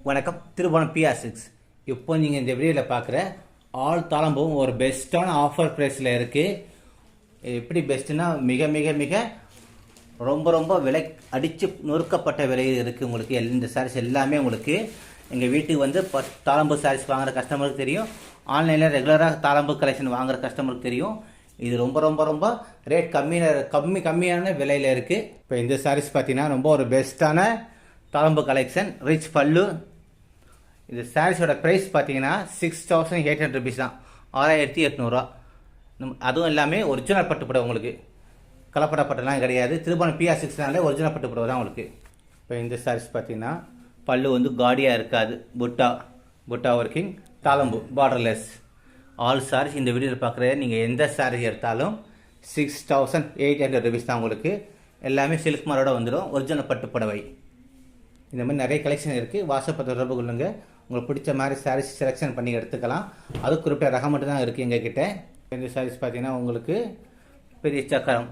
வணக்கம். திருபுவனம் PR6. இப்போ நீங்கள் இந்த வீடியோவில் பார்க்குற ஆல் தாளம்பூவும் ஒரு பெஸ்ட்டான ஆஃபர் ப்ரைஸில் இருக்குது. எப்படி பெஸ்ட்டுன்னா மிக மிக மிக ரொம்ப ரொம்ப விலை அடித்து நொறுக்கப்பட்ட விலையில் இருக்குது. உங்களுக்கு இந்த சாரீஸ் எல்லாமே உங்களுக்கு எங்கள் வீட்டுக்கு வந்து தாளம்பூ சாரீஸ் வாங்குகிற கஸ்டமருக்கு தெரியும். ஆன்லைனில் ரெகுலராக தாளம்பூ கலெக்ஷன் வாங்குகிற கஸ்டமருக்கு தெரியும். இது ரொம்ப ரொம்ப ரொம்ப ரேட் கம்மியான விலையில் இருக்குது. இப்போ இந்த சாரீஸ் பார்த்தீங்கன்னா ரொம்ப ஒரு பெஸ்ட்டான தாளம்பூ கலெக்ஷன், ரிச் பல்லு. இந்த சாரீஸோட ப்ரைஸ் பார்த்தீங்கன்னா 6800 ருபீஸ் தான், 6800 ரூபா. அதுவும் எல்லாமே ஒரிஜினல் பட்டுப்புடவை, உங்களுக்கு கலப்படப்பட்டெல்லாம் கிடையாது. திருபுவனம் PR6 ஒரிஜினல் பட்டுப்புடவை தான் உங்களுக்கு. இப்போ இந்த சாரீஸ் பார்த்தீங்கன்னா பல்லு வந்து காடியாக இருக்காது, புட்டா ஒர்க்கிங், தாளம்பூ பார்டர்லெஸ். ஆல் சாரீஸ் இந்த வீடியோவில் பார்க்குற நீங்கள் எந்த சாரீ எடுத்தாலும் 6800 ருபீஸ் தான் உங்களுக்கு. எல்லாமே சில்க் மாரோட வந்துடும், ஒரிஜினல் பட்டுப்புடவை. இந்த மாதிரி நிறைய கலெக்ஷன் இருக்குது. வாட்ஸ்அப்பை தொடர்பு கொள்ளுங்க. உங்களுக்கு பிடிச்ச மாதிரி சாரீஸ் செலெக்ஷன் பண்ணி எடுத்துக்கலாம். அது குறிப்பிட்ட ரகம் மட்டும் தான் இருக்குது எங்ககிட்ட. இந்த சாரீஸ் பார்த்தீங்கன்னா உங்களுக்கு பெரிய சக்கரம்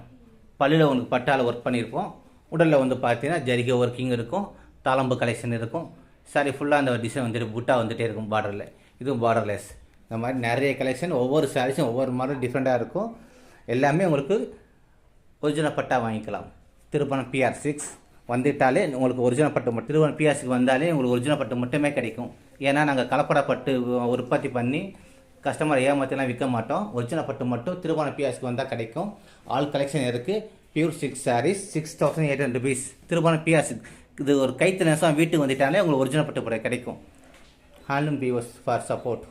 பல்லில் உங்களுக்கு பட்டால் ஒர்க் பண்ணியிருப்போம். உடலில் வந்து பார்த்தீங்கன்னா ஜரிகை ஒர்க்கிங் இருக்கும், தாளம்பூ கலெக்ஷன் இருக்கும். சாரி ஃபுல்லாக அந்த டிசைன் வந்துட்டு புட்டா வந்துகிட்டே இருக்கும் பார்டரில். இதுவும் பார்டர்லெஸ். இந்த மாதிரி நிறைய கலெக்ஷன், ஒவ்வொரு சாரீஸும் ஒவ்வொரு மாதிரி டிஃப்ரெண்ட்டாக இருக்கும். எல்லாமே உங்களுக்கு ஒரிஜினல் பட்டா வாங்கிக்கலாம். திருபுவனம் PR6 வந்துட்டாலே உங்களுக்கு ஒரிஜினல் பட்டு மட்டும், திருபுவனம் PR6 வந்தாலே உங்களுக்கு ஒரிஜினல் பட்டு மட்டுமே கிடைக்கும். ஏன்னா நாங்கள் கலப்படப்பட்டு உற்பத்தி பண்ணி கஸ்டமர் ஏமாற்றிலாம் விற்க மாட்டோம். ஒரிஜினல் பட்டு மட்டும் திருபுவனம் PR6 வந்தால் கிடைக்கும். ஆல் கலெக்ஷன் இருக்குது. Pure silk sarees 6800 rupees. Thirubuvanam PR6 இது ஒரு கைத்து நெசம் வீட்டுக்கு வந்துட்டாலே உங்களுக்கு ஒரிஜினல் பட்டு கிடைக்கும். Handloom viewers for support.